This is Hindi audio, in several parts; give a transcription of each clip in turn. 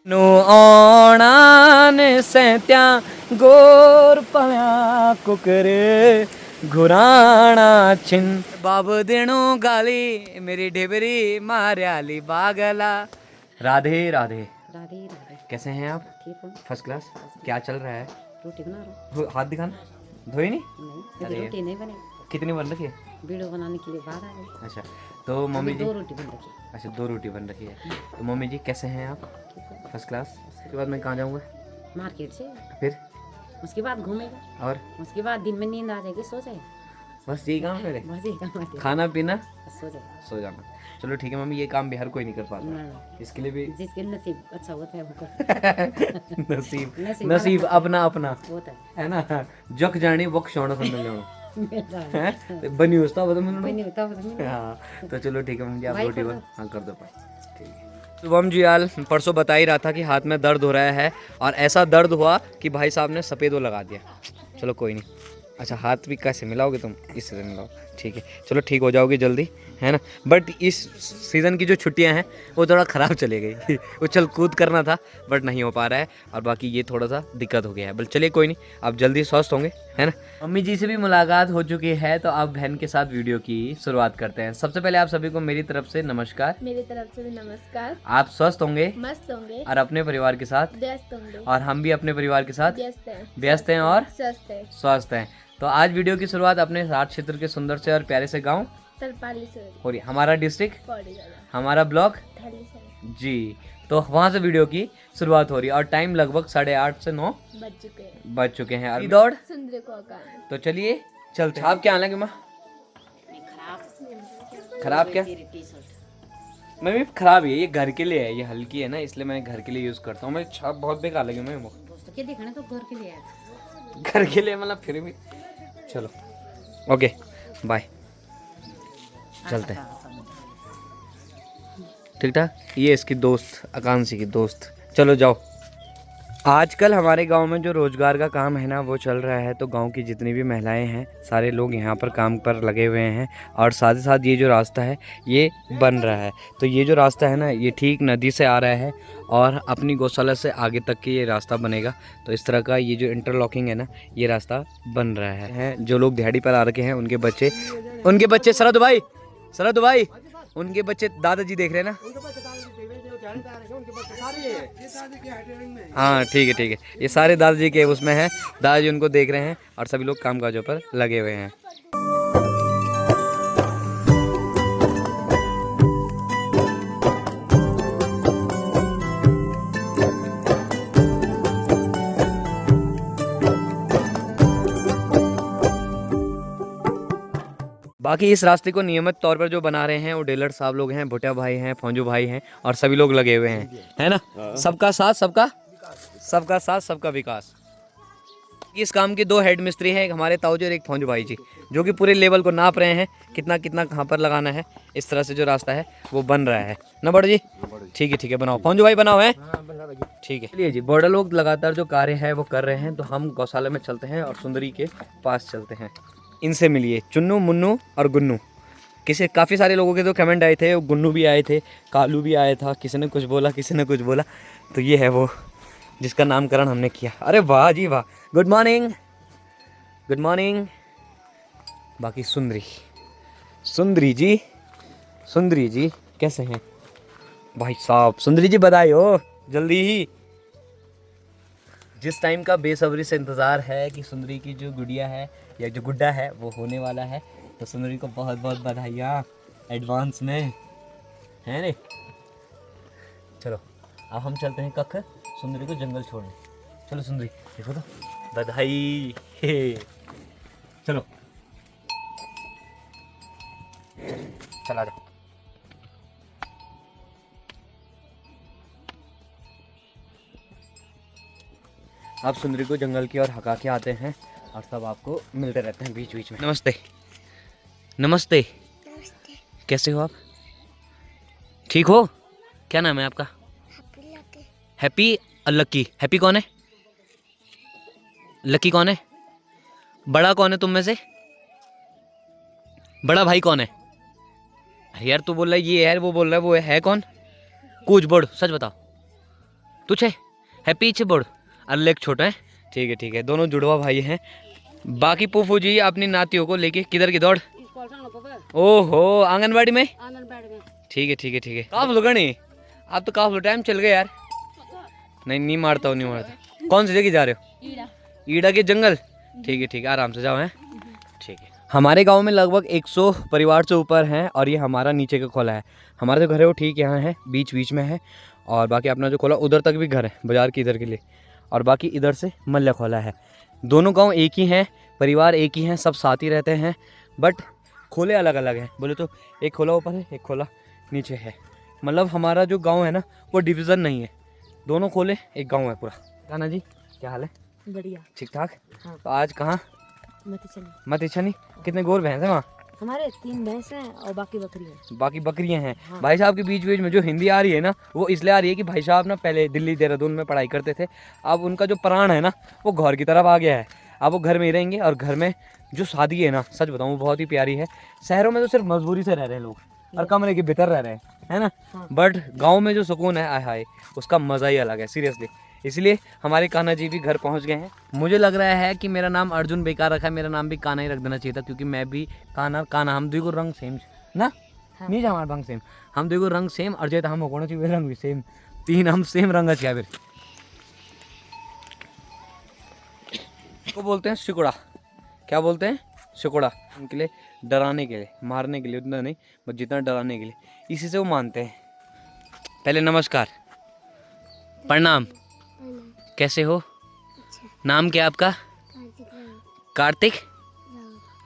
नु ओणान सेत्या गोर पळ्या कुकरे घुराणा छिन बाब देणो गाली मेरी ढेबरी मार्याली बागला। राधे राधे। राधे राधे। कैसे हैं आप? ठीक हूँ। First class. क्या चल रहा है? रोटी बना रहा हूँ। हाथ दिखाना। धोई नहीं? नहीं, अरे। रोटी नहीं बनी। कितनी बन रखी है? वीडियो बनाने के लिए बाहर आ गई। अच्छा तो मम्मी जी 2 रोटी बन रखी है। अच्छा 2 रोटी बन रखी है। तो मम्मी जी कैसे हैं आप? ठीक है। First class. उसके बाद मैं कहाँ जाऊँगा? मार्केट से। फिर उसके बाद घूमेगा और उसके बाद दिन में नींद आ जाएगी, सो जाए। बस यही काम है मेरे? बस ये काम है। खाना पीना सो जाए। सो जाना। चलो ठीक है मम्मी, ये काम भी हर कोई नहीं कर पाता, नहीं। इसके लिए भी जिसके नसीब अच्छा होता है वो करता नसीब नसीब नसीब वाला अपना अपना होता है ना। जख जानी वक शौण संदल लेणो है। हैं बनी उसता बता मैंने। बनी होता है। हाँ तो चलो ठीक है मम्मी आप भाई रोटी कर बन दो। हाँ कर दो भाई ठीक है। शुभम जी यार परसों बता ही रहा था कि हाथ में दर्द हो रहा है और ऐसा दर्द हुआ कि भाई साहब ने सफ़ेद वो लगा दिया। चलो कोई नहीं। अच्छा हाथ भी कैसे मिलाओगे तुम? इससे मिलाओ ठीक है। चलो ठीक हो जाओगे जल्दी है ना। बट इस सीज़न की जो छुट्टियां हैं वो थोड़ा ख़राब चली गई उछल कूद करना था बट नहीं हो पा रहा है और बाकी ये थोड़ा सा दिक्कत हो गया है। बट चलिए कोई नहीं, आप जल्दी स्वस्थ होंगे है ना। मम्मी जी से भी मुलाकात हो चुकी है तो अब बहन के साथ वीडियो की शुरुआत करते हैं। सबसे पहले आप सभी को मेरी तरफ से नमस्कार। मेरी तरफ से भी नमस्कार। आप स्वस्थ होंगे, मस्त होंगे और अपने परिवार के साथ व्यस्त होंगे और हम भी अपने परिवार के साथ व्यस्त हैं और स्वस्थ है। स्वस्थ हैं। तो आज वीडियो की शुरुआत अपने राज क्षेत्र के सुंदर से और प्यारे से गांव तरपाली से हो रही। हमारा डिस्ट्रिक्ट, पौड़ी ज़्यादा हमारा ब्लॉक थली से जी। तो वहाँ से वीडियो की शुरुआत हो रही है और टाइम लगभग 8:30 से 9 बज चुके हैं। अभी दौड़ सुंदर को आकार तो चलिए चलते हैं। आप क्या हालांकि माँ खराब क्या? मैं भी खराब है, ये घर के लिए है, ये हल्की है ना इसलिए मैं घर के लिए यूज़ करता हूँ। मैं छाप बहुत बेकार लगी मैं दोस्तों के देखने तो घर के लिए आया था। घर के लिए मतलब फिर भी चलो ओके बाय चलते हैं ठीक ठाक। ये इसकी दोस्त आकांक्षी की दोस्त। चलो जाओ। आजकल हमारे गांव में जो रोजगार का काम है ना वो चल रहा है तो गांव की जितनी भी महिलाएं हैं सारे लोग यहाँ पर काम पर लगे हुए हैं और साथ ही साथ ये जो रास्ता है ये बन रहा है। तो ये जो रास्ता है ना ये ठीक नदी से आ रहा है और अपनी गौशाला से आगे तक के ये रास्ता बनेगा। तो इस तरह का ये जो इंटरलॉकिंग है ना ये रास्ता बन रहा है। जो लोग दिहाड़ी पर आ रखे हैं उनके बच्चे सरद भाई उनके बच्चे दादाजी देख रहे हैं ना। हाँ ठीक है ये सारे दादाजी के उसमें हैं, दादाजी उनको देख रहे हैं और सभी लोग कामकाजों पर लगे हुए हैं। बाकी इस रास्ते को नियमित तौर पर जो बना रहे हैं वो डीलर साहब लोग हैं, भुटिया भाई हैं, फौजू भाई हैं और सभी लोग लगे हुए हैं है ना। सबका साथ सबका विकास। इस काम के 2 हेड मिस्त्री हैं, एक हमारे ताऊजी और एक फौजू भाई जी, जो कि पूरे लेवल को नाप रहे हैं कितना कितना कहाँ पर लगाना है। इस तरह से जो रास्ता है वो बन रहा है ना बड़ जी। ठीक है बनाओ फौजू भाई बनाओ है ठीक है। चलिए जी बॉर्डर लोग लगातार जो कार्य है वो कर रहे हैं तो हम गौशाला में चलते हैं और सुंदरी के पास चलते हैं। इनसे मिलिए चुन्नू मुन्नू और गुन्नू। काफ़ी सारे लोगों के तो कमेंट आए थे, गुन्नू भी आए थे, कालू भी आया था, किसी ने कुछ बोला तो ये है वो जिसका नामकरण हमने किया। अरे वाह जी वाह, गुड मॉर्निंग। बाकी सुंदरी जी कैसे हैं भाई साहब? सुंदरी जी बधाई हो जल्दी ही। जिस टाइम का बेसब्री से इंतज़ार है कि सुंदरी की जो गुड़िया है या जो गुड्डा है वो होने वाला है तो सुंदरी को बहुत बहुत बधाइयाँ एडवांस में है रे। चलो अब हम चलते हैं कख सुंदरी को जंगल छोड़ने। चलो सुंदरी देखो तो बधाई चलो चला जाओ। आप सुंदरी को जंगल की ओर हका के आते हैं और सब आपको मिलते रहते हैं बीच में। नमस्ते कैसे हो आप? ठीक हो? क्या नाम है आपका? हैप्पी और लक्की। हैप्पी कौन है? लक्की कौन है? बड़ा कौन है तुम में से? बड़ा भाई कौन है? यार तू बोल रहा है ये है, वो बोल रहा है वो है कौन? कूच बोर्ड सच बताओ। तुझे है पीछे बोर्ड और लेग छोटा है। ठीक है, दोनों जुड़वा भाई हैं। बाकी फूफू जी अपनी नातियों को लेके किधर की दौड़? ओहो, आंगनबाड़ी में। ठीक है। काफी लोग नहीं, आप तो काफी टाइम चल गए यार। नहीं मारता हूँ। कौन सी जगह जा रहे हो? ईड़ा के जंगल। ठीक है, आराम से जाओ। हैं ठीक है। हमारे गांव में लगभग 100 परिवार से ऊपर हैं और ये हमारा नीचे का खोला है। हमारा जो घर है वो ठीक यहाँ है, बीच में है। और बाकी अपना जो खोला उधर तक भी घर है, बाजार की इधर के लिए। और बाकी इधर से मल्ला खोला है। दोनों गांव एक ही हैं, परिवार एक ही हैं, सब साथ ही रहते हैं, बट खोले अलग अलग हैं। बोले तो एक खोला ऊपर है, एक खोला नीचे है। मतलब हमारा जो गाँव है ना वो डिवीज़न नहीं है, दोनों खोले एक गाँव है पूरा। कान्हा जी क्या हाल है? बढ़िया। ठीक ठाक। हाँ। तो आज कहाँ? मत इच्छा नहीं। कितने गोर भैंस है वहाँ? हमारे 3 भैंस हैं और बाकी बकरियाँ हैं। हैं। भाई साहब के बीच में जो हिंदी आ रही है ना वो इसलिए आ रही है कि भाई साहब ना पहले दिल्ली देहरादून में पढ़ाई करते थे। अब उनका जो प्राण है ना वो घर की तरफ आ गया है। अब वो घर में ही रहेंगे और घर में जो शादी है ना, सच बताऊँ वो बहुत ही प्यारी है। शहरों में तो सिर्फ मजबूरी से रह रहे हैं लोग और कमरे के भीतर रह रहे हैं, है ना। बट गाँव में जो सुकून है, आय हाय, उसका मज़ा ही अलग है सीरियसली। इसलिए हमारे कान्हा जी भी घर पहुंच गए हैं। मुझे लग रहा है कि मेरा नाम अर्जुन बेकार रखा है, मेरा नाम भी कान्हा ही रख देना चाहिए था, क्योंकि मैं भी कान्हा हम दुई को रंग सेम ना। हाँ। नहीं जा हमारे रंग सेम, हम दुई को रंग सेम और जेता हम होना चाहिए रंग भी सेम, 3 हम सेम रंग अच्छा फिर को बोलते हैं सिकुड़ा। क्या बोलते हैं? सिकुड़ा। उनके लिए डराने के लिए, मारने के लिए उतना नहीं, बस जितना डराने के लिए, इसी से वो मानते हैं। पहले नमस्कार, प्रणाम, कैसे हो? नाम क्या आपका? कार्तिक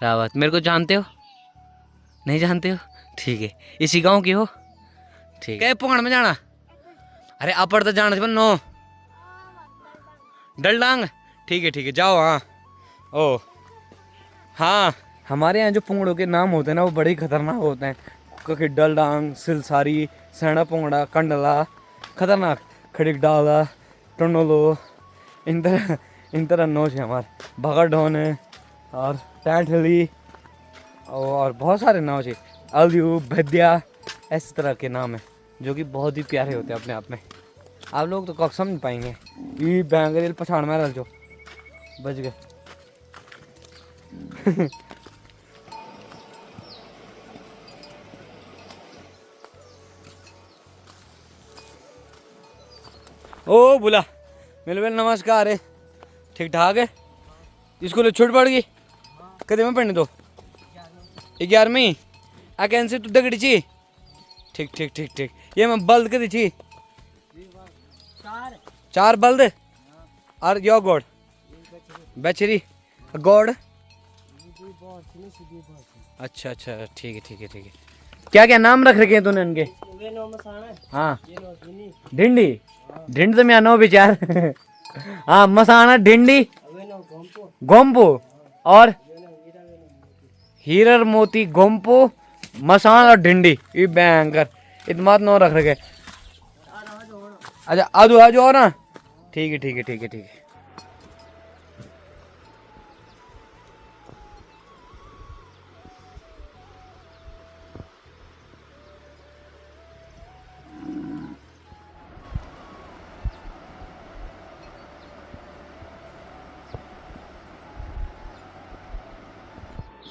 रावत। मेरे को जानते हो? नहीं जानते हो? ठीक है। इसी गांव की हो? ठीक है। पकड़ में जाना? अरे अपर तो जाना था नो डलडांग। ठीक है जाओ। हाँ ओ हाँ, हमारे यहाँ जो पुंगड़ों के नाम होते हैं ना वो बड़े ही खतरनाक होते हैं, क्योंकि डलडांग, सिलसारी, सैना पुंगड़ा, कंडला, खतरनाक, खड़िक डाला, टनोलो, इन तरह नोच है हमारे। भगड़ ढोन है और टैंठली और बहुत सारे नाव है, अलयू, भद्या, इस तरह के नाम हैं जो कि बहुत ही प्यारे होते हैं अपने आप में। आप लोग तो कब समझ पाएंगे। ये बैंगरेल पछाड़ में रल जो बच गए। ओ बुला मिल नमस्कार है। ठीक ठाक है। स्कूल छूट पड़ गई कदे में पढ़ने दो 11वीं आ कैंसिल तू दगड़ी ची। ठीक ये मैं बल्द कदी छी 4 बल्द और यो गोड़ बचरी गोड़। अच्छा ठीक है। क्या नाम रख रखे हैं तूने इनके? हाँ ढिंड तो मैं नो विचार। हाँ मसाना ढिंडी गोम्पो और हीरर मोती गोम्पो मसान और ढिंडी ये बैंकर इतमाद नो रख रखे। अच्छा आजू और ना। ठीक है।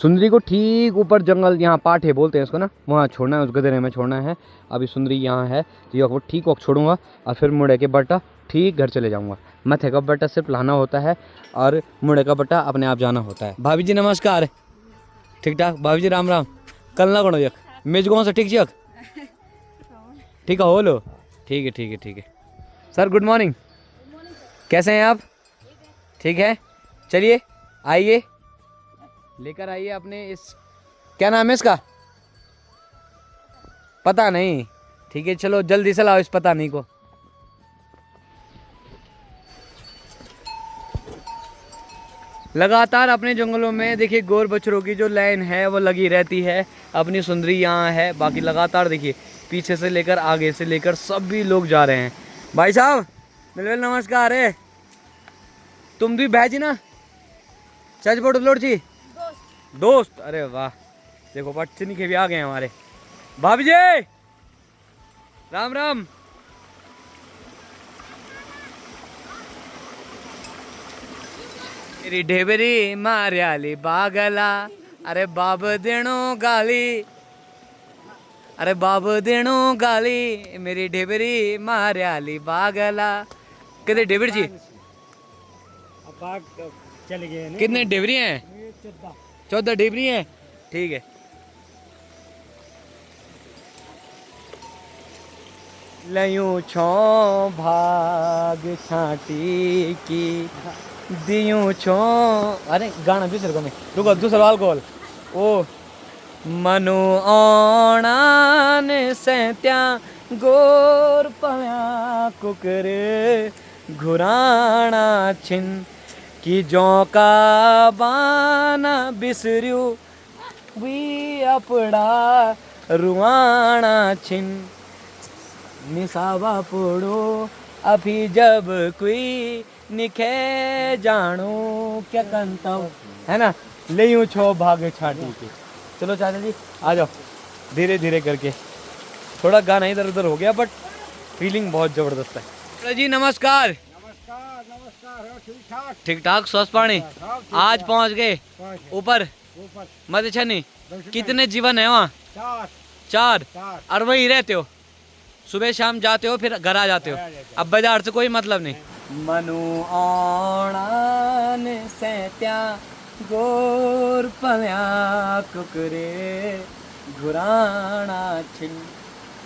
सुंदरी को ठीक ऊपर जंगल, यहाँ पाठे बोलते हैं इसको ना, वहाँ छोड़ना है, उस गधेरे में छोड़ना है। अभी सुंदरी यहाँ है तो ये ठीक वक्त छोड़ूंगा और फिर मुड़े के बट्टा ठीक घर चले जाऊँगा। मथे का बट्टा सिर्फ लाना होता है और मुड़े का बट्टा अपने आप जाना होता है। भाभी जी नमस्कार। ठीक ठाक भाभी जी राम राम। कल ना करो यक मेज कौन सा ठीक जी ठीक है हो लो। ठीक है सर गुड मॉर्निंग। कैसे हैं आप? ठीक है चलिए आइए लेकर आइए अपने इस, क्या नाम है इसका? पता नहीं। ठीक है चलो जल्दी से लाओ इस पता नहीं को। लगातार अपने जंगलों में देखिए गोर बछड़ों की जो लाइन है वो लगी रहती है। अपनी सुंदरी यहाँ है, बाकी लगातार देखिए पीछे से लेकर आगे से लेकर सभी लोग जा रहे हैं। भाई साहब मिलवेल नमस्कार है। तुम भी भैजी ना सच बोट लोड छी दोस्त। अरे वाह देखो पटचनी के भी आ गए हमारे भाभी जी राम राम। मेरी ढेबरी मार्याली बागला, अरे बाब देणो गाली, अरे बाब देणो गाली, मेरी ढेबरी मार्याली बागला। कितने ढेबरी जी? चले गए ने। कितने ढेबरी हैं? 14 ढेबरी हैं। ठीक है। लयूं छो भाग छाटी की, दियूं छो, अरे गाना दूसरे को नहीं, रुको दूसरा वाल गोल। ओ मनु ओणान सैत्या गोर पव्या कुकरे, घुराना छिन की जोका बाना बिसर्यू, वी अपड़ा रुआना छिन, निसावा पुड़ो अभी जब कोई निखे जानो क्या कंतव, है ना। ले यूं छो भाग छाटी के। चलो चाचा जी आ जाओ, धीरे धीरे करके। थोड़ा गाना इधर उधर हो गया बट फीलिंग बहुत जबरदस्त है। चलो जी नमस्कार। नमस्कार नमस्कार, ठीक ठाक। ठीक ठाक, स्वस्थ पानी। आज पहुंच गए ऊपर ऊपर मत छनी। कितने जीवन है वहाँ? 4। और वहीं रहते हो? सुबह शाम जाते हो फिर घर आ जाते हो? अब बाजार से कोई मतलब नहीं। मनु ओणान सैत्या गोर पव्या कुकरे, घुराना छिन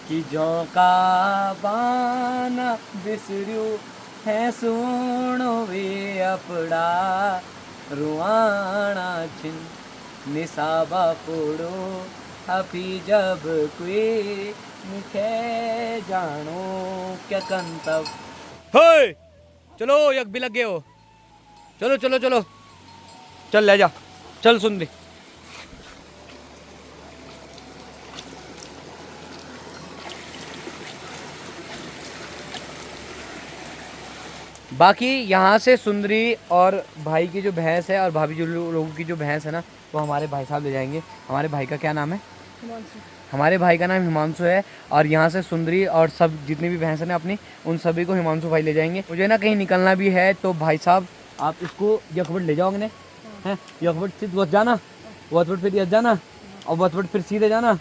की जोका बाना बिसर्यू, है सुनो वे अपड़ा रुआना छिन, निसाबा पुड़ो अभी जब कोई निखे जानो क्या कंतव। हे चलो यक भी लगे हो। चलो चलो चलो चल ले जा, चल सुंदरी। बाकी यहाँ से सुंदरी और भाई की जो भैंस है और भाभी जो लोगों की जो भैंस है ना, वो हमारे भाई साहब ले जाएंगे। हमारे भाई का क्या नाम है? हमारे भाई का नाम हिमांशु है। और यहाँ से सुंदरी और सब जितनी भी भैंस है ना अपनी, उन सभी को हिमांशु भाई ले जाएंगे। मुझे ना कहीं निकलना भी है तो भाई साहब आप इसको यकबट ले जाओगे ना, हैं यकबट से वत जाना, वतबट फिर यत जाना, और वतबट फिर सीधे जाना,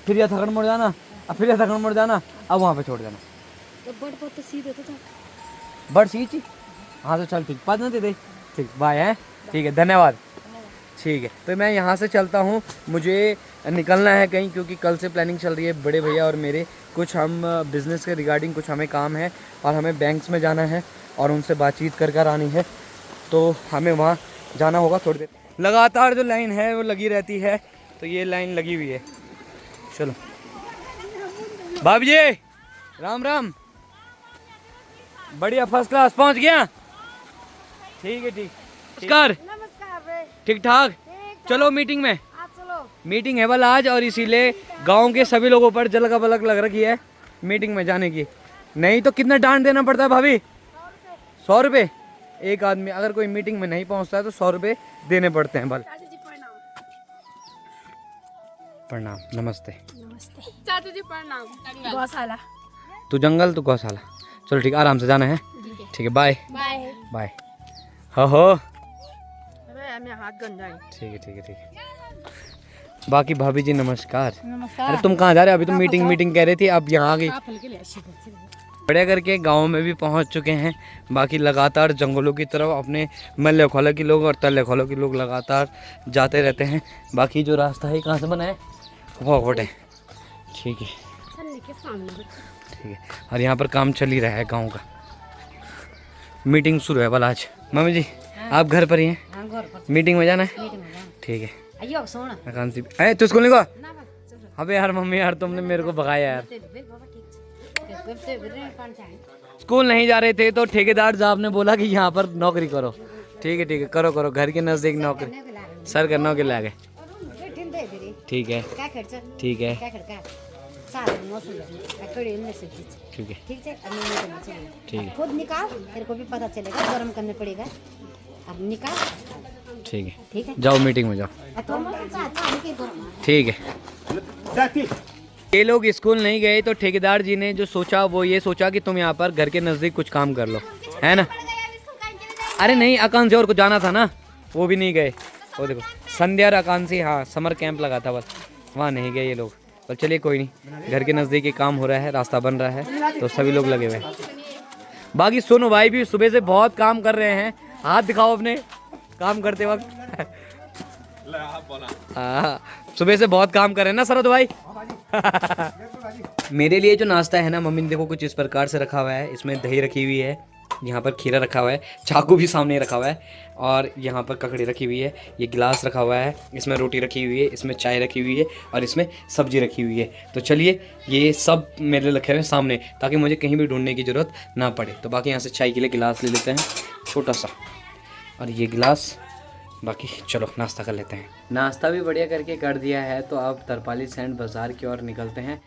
फिर यह थकड़ मुड़ जाना, और फिर यह थकड़ मुड़ जाना, अब वहाँ पे छोड़ जाना। तो सीधे तो था। बड़ सीची। हाँ तो चल ठीक, बात ना दे। ठीक बाय है, ठीक है धन्यवाद। ठीक है तो मैं यहाँ से चलता हूँ, मुझे निकलना है कहीं क्योंकि कल से प्लानिंग चल रही है बड़े भैया और मेरे। कुछ हम बिज़नेस के रिगार्डिंग कुछ हमें काम है और हमें बैंक्स में जाना है और उनसे बातचीत कर आनी है, तो हमें वहाँ जाना होगा थोड़ी देर। लगातार जो लाइन है वो लगी रहती है, तो ये लाइन लगी हुई है। चलो भाभी जी राम राम, बढ़िया फर्स्ट क्लास पहुँच गया। ठीक है ठीक, नमस्कार। ठीक ठाक, चलो मीटिंग में। मीटिंग है बल आज, और इसीलिए गांव के सभी लोगों पर जल का बलक लग रखी है मीटिंग में जाने की। नहीं तो कितना डांट देना पड़ता है भाभी? 100 रुपये एक आदमी। अगर कोई मीटिंग में नहीं पहुंचता है तो 100 रुपये देने पड़ते हैं। बल प्रणाम, नमस्ते। चाचा जी प्रणाम। गौशाला। तू जंगल तू गौशाला। चलो ठीक, आराम से जाना है। ठीक है बाय बाय बाय। हो हाथ गंदा है। ठीक है ठीक है ठीक है। बाकी भाभी जी नमस्कार। नमस्कार। अरे तुम कहाँ जा रहे हो? अभी तुम मीटिंग कह रही थी, अब यहाँ आ गई। बढ़िया करके गांव में भी पहुंच चुके हैं। बाकी लगातार जंगलों की तरफ अपने मल्ले खोला के लोग और तल्ले खोला के लोग लगातार जाते रहते हैं। बाकी जो रास्ता है कहाँ से बना है? वोट है। ठीक है ठीक है। और यहाँ पर काम चल ही रहा है गाँव का। मीटिंग शुरू है बल आज। मम्मी जी आप घर पर ही हैं? मीटिंग में जाना है? ठीक है। कौन सी? अरे तू स्कूल नहीं गया? अबे यार मम्मी यार तुमने मेरे को भगाया यार। स्कूल नहीं जा रहे थे तो ठेकेदार साहब ने बोला कि यहाँ पर नौकरी करो। ठीक है करो करो, घर के नज़दीक नौकरी सर करना के लागे। ठीक है ठीक है ठीक है ठीक है खुद निकाल, तेरे को भी पता चलेगा, गर्म करने पड़ेगा। अब निकाल। ठीक है ठीक है, जाओ मीटिंग में जाओ। ठीक है। ये लोग स्कूल नहीं गए तो ठेकेदार जी ने जो सोचा वो ये सोचा कि तुम यहाँ पर घर के नज़दीक कुछ काम कर लो, है ना? अरे नहीं अकाउंट से और को जाना था ना, वो भी नहीं गए। वो देखो संध्या और आकांक्षी, हाँ समर कैंप लगा था बस, वहाँ नहीं गए ये लोग। पर चलिए कोई नहीं, घर के नज़दीक ही काम हो रहा है, रास्ता बन रहा है तो सभी लोग लगे हुए हैं। बाकी सोनू भाई भी सुबह से बहुत काम कर रहे हैं, हाथ दिखाओ अपने काम करते वक्त। हाँ सुबह से बहुत काम कर रहे हैं ना सरद भाई। मेरे लिए जो नाश्ता है ना, मम्मी ने देखो कुछ इस प्रकार से रखा हुआ है। इसमें दही रखी हुई है, यहाँ पर खीरा रखा हुआ है, चाकू भी सामने रखा हुआ है, और यहाँ पर ककड़ी रखी हुई है, ये गिलास रखा हुआ है, इसमें रोटी रखी हुई है, इसमें चाय रखी हुई है और इसमें सब्जी रखी हुई है। तो चलिए ये सब मेरे रखे हुए हैं सामने, ताकि मुझे कहीं भी ढूंढने की ज़रूरत ना पड़े। तो बाकी यहाँ से चाय के लिए गिलास ले लेते हैं छोटा सा, और ये गिलास। बाकी चलो नाश्ता कर लेते हैं। नाश्ता भी बढ़िया करके कर दिया है, तो अब तरपाली सैंड बाज़ार की ओर निकलते हैं।